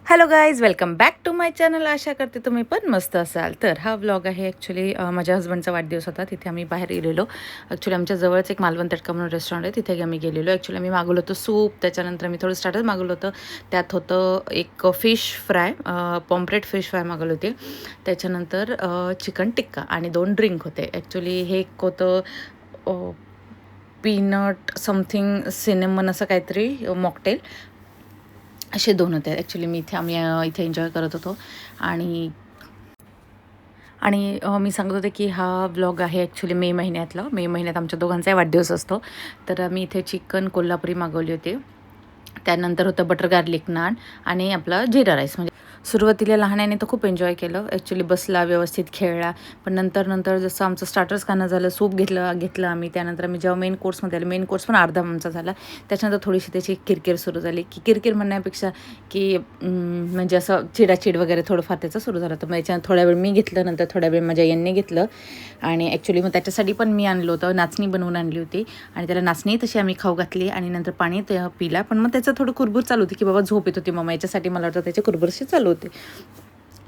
Hello guys, welcome back to my channel. आशा करते तुम्ही पण मस्त असाल. तर हा व्लॉग आहे ॲक्च्युली माझ्या हस्बंडचा वाढदिवस होता. तिथे आम्ही बाहेर गेलेलो. ॲक्च्युली आमच्या जवळच एक मालवण तटका म्हणून रेस्टॉरंट आहे, तिथे आम्ही गेलेलो. ॲक्च्युली आम्ही मागवलं होतं सूप, त्याच्यानंतर मी थोडं स्टार्टर मागवलं होतं. त्यात होतं एक फिश फ्राय, पॉम्प्रेट फिश फ्राय मागवले होते. त्याच्यानंतर चिकन टिक्का आणि 2 ड्रिंक होते. ॲक्च्युली हे एक होतं पीनट समथिंग सिनेमन असं काहीतरी मॉकटेल, असे 2 होते. ॲक्च्युली आम्ही इथे एन्जॉय करत होतो. आणि आणि मी सांगत होते की हा व्लॉग आहे ॲक्च्युली मे महिन्यात आमच्या दोघांचाही वाढदिवस असतो. तर मी इथे चिकन कोल्हापुरी मागवली होती. त्यानंतर होतं बटर गार्लिक नान आणि आपला जीरा राईस. म्हणजे सुरुवातीला लहानाने तर खूप एन्जॉय केलं. ॲक्च्युली बसला, व्यवस्थित खेळला. पण नंतर जसं आमचं स्टार्टर्स खाणं झालं, सूप घेतलं आम्ही. त्यानंतर आम्ही जेव्हा मेन कोर्समध्ये आलो, मेन कोर्स पण अर्धा आमचा झाला. त्याच्यानंतर थोडीशी त्याची किरकिर सुरू झाली, की किरकिर म्हणण्यापेक्षा की म्हणजे असं चिडाचिड वगैरे थोडंफार त्याचं सुरू झालं. तर मग याच्यानं थोड्या वेळ मी घेतलं, नंतर थोड्या वेळ माझ्या यांनी घेतलं. आणि ॲक्च्युली मग त्याच्यासाठी पण मी आणलं होतं, नाचणी बनवून आणली होती. आणि त्याला नाचणी तशी आम्ही खाऊ घातली आणि नंतर पाणी पिला. पण मग त्याचं थोडं कुरबुर चालू होती, की बाबा झोप येत होती मम्मा, याच्यासाठी मला वाटतं त्याचे कुरबुरशी चालू होते.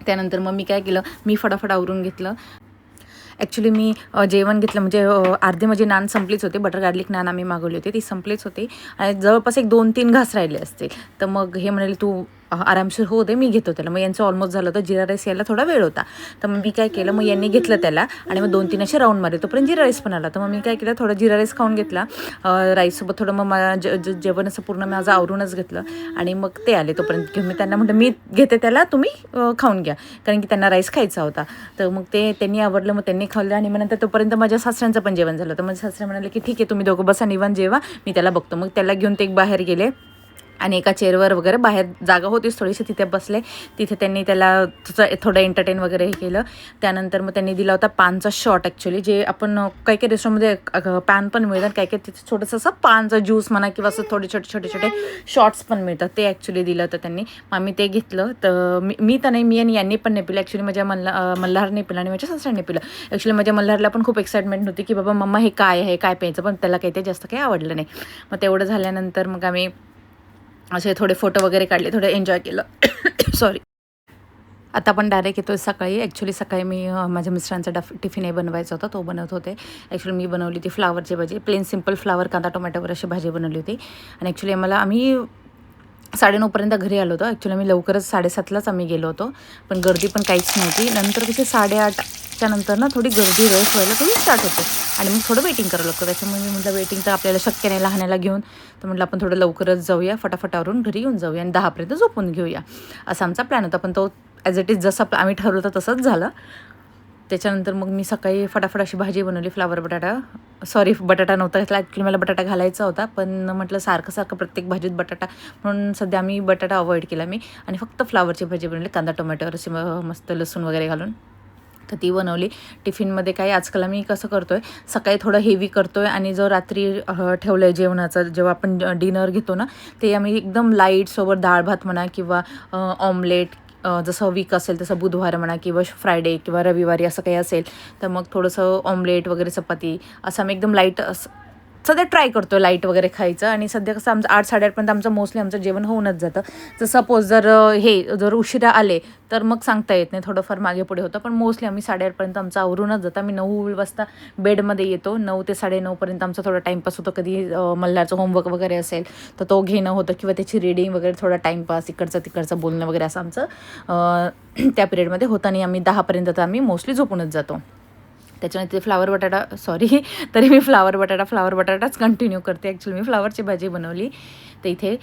त्यानंतर मग मी काय केलं, मी फटाफट आवरून घेतलं. ॲक्च्युली मी जेवण घेतलं, म्हणजे अर्धे माझे नान संपलीच होते. बटर गार्लिक नान आम्ही मागवली होती, ती संपलीच होती. आणि जवळपास एक 2-3 घास राहिले असते. तर मग हे म्हणाले तू आरामशीर होऊ दे, मी घेतो त्याला. मग यांचं ऑलमोस्ट झालं होतं. जिरा राईस यायला थोडा वेळ होता. तर मग मी काय केलं, मग यांनी घेतलं त्याला आणि मग 2-3 असे राऊंड मारले. तोपर्यंत जिरा राईस पण आला. तर मग मी काय केलं, थोडं जिरा राईस खाऊन घेतला राईससोबत. थोडं मग जेवण असं पूर्ण माझं आवरूनच घेतलं. आणि मग ते आले तोपर्यंत घेऊन मी त्यांना म्हटलं मी घेते त्याला, तुम्ही खाऊन घ्या, कारण की त्यांना राईस खायचा होता. तर मग त्यांनी आवडलं, मग त्यांनी खाल्लं. आणि मग नंतर तोपर्यंत माझ्या सासऱ्यांचं पण जेवण झालं. तर माझे सासरे म्हणाले की ठीक आहे, तुम्ही दोघं बसा निवांत जेवा, मी त्याला बघतो. मग त्याला घेऊन ते एक बाहेर गेले आणि एका चेअरवर वगैरे बाहेर जागा होतीच थोडीशी, तिथे बसले. तिथे त्यांनी त्याला थोडं एंटरटेन वगैरे हे केलं. त्यानंतर मग त्यांनी दिला होता पानचा शॉट. ॲक्च्युली जे आपण काही काही रेस्टॉरंटमध्ये पॅन पण मिळतात, काही काही तिथे छोटंसं असं पानचा ज्यूस म्हणा किंवा असं थोडे छोटे शॉर्ट्स पण मिळतात, ते ॲक्च्युली दिलं होतं त्यांनी. मग आम्ही ते घेतलं. तर मी तर नाही, मी आणि यांनी पण नाही पिलं. ॲक्च्युली माझ्या मल्हारने पिलं आणि माझ्या सासऱ्यांनी पिलं. ॲक्च्युली माझ्या मल्हारला पण खूप एक्साइटमेंट होती, की बाबा मम्मा हे काय आहे, काय प्यायचं, पण त्याला काही ते जास्त काही आवडलं नाही. मग तेवढं झाल्यानंतर मग आम्ही असे थोडे फोटो वगैरे काढले, थोडं एन्जॉय केलं. सॉरी. आता आपण डायरेक्ट येतो सकाळी. ॲक्च्युली सकाळी मी माझ्या मिस्टरांचा टिफिन हे बनवायचा होता, तो बनवत होते. ॲक्च्युली मी बनवली ती फ्लावरची भाजी, प्लेन सिम्पल फ्लावर कांदा टोमॅटोवर अशी भाजी बनवली होती. आणि ॲक्च्युली आम्ही 9:30पर्यंत घरी आलो होतो. ॲक्च्युली आम्ही लवकरच 7:30लाच आम्ही गेलो होतो, पण गर्दी पण काहीच नव्हती. नंतर तिथे 8:30च्या नंतर ना थोडी गर्दी रश व्हायला थोडी स्टार्ट होते आणि मग थोडं वेटिंग करावं लागतं. त्याच्यामुळे मी म्हटलं वेटिंग तर आपल्याला शक्य नाही लहानाला घेऊन, तर म्हटलं आपण थोडं लवकरच जाऊया, फटाफटावरून घरी येऊन जाऊया आणि 10पर्यंत झोपून घेऊया, असा आमचा प्लॅन होता. पण तो ॲज इट इज जसं आम्ही ठरवलं होतं तसंच झालं. त्याच्यानंतर मग मी सकाळी फटाफट अशी भाजी बनवली, फ्लावर बटाटा. सॉरी, बटाटा नव्हता घातला. ॲक्च्युली मला बटाटा घालायचा होता, पण म्हटलं सारखं प्रत्येक भाजीत बटाटा, म्हणून सध्या आम्ही बटाटा अवॉइड केला मी आणि फक्त फ्लावरची भाजी बनवली, कांदा टोमॅटोवर अशी मस्त लसूण वगैरे घालून. तर ती बनवली. टिफिनमध्ये काय आजकाल आम्ही कसं करतो आहे, सकाळी थोडं हेवी करतो आहे आणि जो रात्री ठेवलं आहे जेवणाचं, जेव्हा आपण डिनर घेतो ना, ते आम्ही एकदम लाईट, सोबत डाळ भात म्हणा किंवा ऑमलेट, जसं वीक असेल तसं बुधवार म्हणा किंवा फ्रायडे किंवा रविवारी असं काही असेल, तर मग थोडंसं ऑमलेट वगैरे चपाती असं आम्ही एकदम लाईट सध्या ट्राय करतो आहे लाईट वगैरे खायचं. आणि सध्या कसं आमचं 8-8:30पर्यंत मोस्टली आमचं जेवण होऊनच जातं. तर सपोज जर उशिरा आले तर मग सांगता येत नाही, थोडंफार मागे पुढे होतं, पण मोस्टली आम्ही 8:30पर्यंत आमचं आवरूनच जातं. आम्ही 9 वाजता बेडमध्ये येतो. 9 ते 9:30पर्यंत आमचा थोडा टाईमपास होतो. कधी मल्हारचं होमवर्क वगैरे असेल तर तो घेणं होतं किंवा त्याची रीडिंग वगैरे, थोडा टाईमपास, इकडचं तिकडचं बोलणं वगैरे असं आमचं त्या पिरियडमध्ये होतं. आणि आम्ही 10पर्यंत तर आम्ही मोस्टली झोपूनच जातो. त्याच्यानंतर ते फ्लावर बटाटा, सॉरी, तरी मी फ्लावर बटाटाच कंटिन्यू करते. ॲक्च्युली मी फ्लावरची भाजी बनवली तर इथे.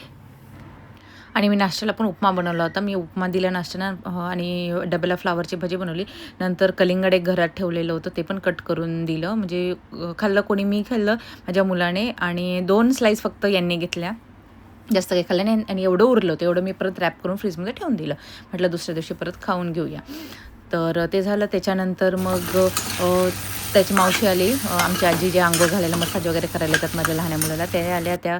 आणि मी नाश्त्याला पण उपमा बनवला होता. मी उपमा दिला नाश्त्यानं आणि डब्याला फ्लावरची भाजी बनवली. नंतर कलिंगड एक घरात ठेवलेलं होतं, ते पण कट करून दिलं. म्हणजे खाल्लं कोणी, मी खाल्लं, माझ्या मुलाने, आणि 2 स्लाईस फक्त यांनी घेतल्या, जास्त काही खाल्लं नाही. आणि एवढं उरलं होतं, एवढं मी परत रॅप करून फ्रीजमध्ये ठेवून दिलं. म्हटलं दुसऱ्या दिवशी परत खाऊन घेऊया. तर ते झालं. त्याच्यानंतर मग त्याची मावशी आली, आमची आजी जे अंघोळ घालायला, मसाज वगैरे करायला येतात माझ्या लहान मुलाला, त्या आल्या.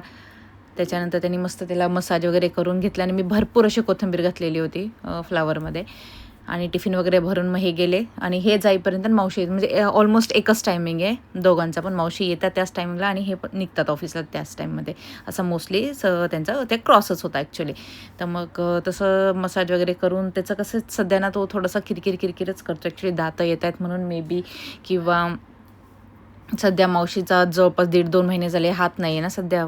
त्याच्यानंतर त्यांनी मस्त त्याला मसाज वगैरे करून घेतला आणि मी भरपूर अशी कोथिंबीर घातलेली होती फ्लावरमध्ये. आणि टिफिन वगैरे भरून मग हे गेले आणि हे जाईपर्यंत मावशी म्हणजे ऑलमोस्ट एकच टायमिंग आहे दोघांचा पण. मावशी येतात त्याच टायमिंगला आणि हे पण निघतात ऑफिसला त्याच टाईममध्ये. असं मोस्टली त्यांचा ते क्रॉसच होता ॲक्च्युली. तर मग तसं मसाज वगैरे करून त्याचं कसं सध्या ना तो थोडासा किरकिरच करतो ॲक्च्युली. दातं येत आहेत म्हणून मे बी, किंवा सध्या मावशीचा जवळपास 1.5-2 महिने झाले हात नाही आहे ना सध्या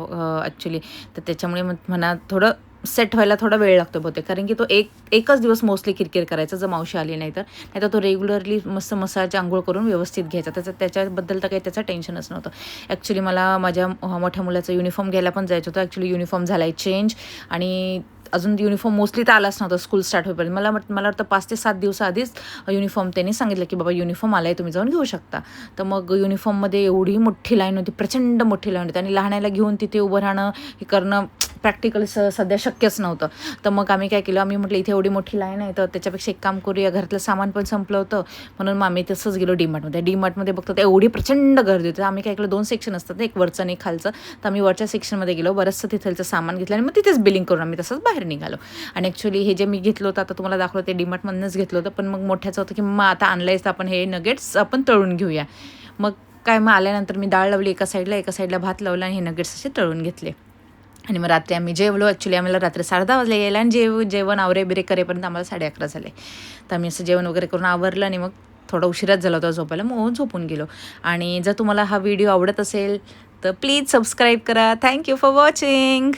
ॲक्च्युली. तर त्याच्यामुळे म्हणा थोडं सेट व्हायला थोडा वेळ लागतो बहुतेक. कारण की तो एकच दिवस मोस्टली किरकिर करायचा जर मावशी आली नाही तर तो रेग्युलरली मस्त मसाज आंघोळ करून व्यवस्थित घ्यायचा. त्याच्याबद्दल तर काही त्याचं टेन्शनच नव्हतं. ॲक्च्युली मला माझ्या मोठ्या मुलाचा युनिफॉर्म घ्यायला पण जायचं होतं. ॲक्च्युली युनिफॉर्म झाला आहे चेंज आणि अजून युनिफॉर्म मोस्टली तर आलाच नव्हता स्कूल स्टार्ट होईपर्यंत. मला वाटतं 5 ते 7 दिवसाआधीच युनिफॉर्म त्यांनी सांगितलं की बाबा युनिफॉर्म आला आहे, तुम्ही जाऊन घेऊ शकता. तर मग युनिफॉर्ममध्ये एवढी मोठी लाईन होती, प्रचंड मोठी लाईन होती आणि लहानाला घेऊन तिथे उभं राहणं हे करणं प्रॅक्टिकल सध्या शक्यच नव्हतं. तर मग आम्ही काय केलं, आम्ही म्हटलं इथे एवढी मोठी लाईन आहे तर त्याच्यापेक्षा एक काम करूया, घरातलं सामान पण संपलं होतं म्हणून मग आम्ही तसंच गेलो डीमार्टमध्ये. डीमार्टमध्ये बघतो तर एवढी प्रचंड गर्दी होती. आम्ही काय केलं, 2 सेक्शन असतात, एक वरचं आणि एक खालचं. तर आम्ही वरच्या सेक्शनमध्ये गेलो, बरंचसं तिथलचं सामान घेतलं आणि मग तिथेच बिलिंग करून आम्ही तसंच बाहेर निघालो. आणि ॲक्च्युली हे जे मी घेतलं होतं आता तुम्हाला दाखवलं ते डीमार्टमधूनच घेतलं होतं. पण मग मोठ्याचं होतं की मग आता आणलंयच तर आपण हे नगेट्स आपण तळून घेऊया. मग काय, मग आल्यानंतर मी डाळ लावली एका साईडला भात लावला आणि हे नगेट्स असे तळून घेतले. आणि मग रात्री आम्ही जेवलो. ॲक्च्युली आम्हाला रात्री 10:30 वाजले यायला आणि जेवण आवरे करेपर्यंत आम्हाला 11:30 झाले. तर आम्ही असं जेवण वगैरे करून आवरलं आणि मग थोडा उशिराच झाला होता झोपायला, मग झोपून गेलो. आणि जर तुम्हाला हा व्हिडिओ आवडत असेल तर प्लीज सबस्क्राईब करा. Thank you for watching.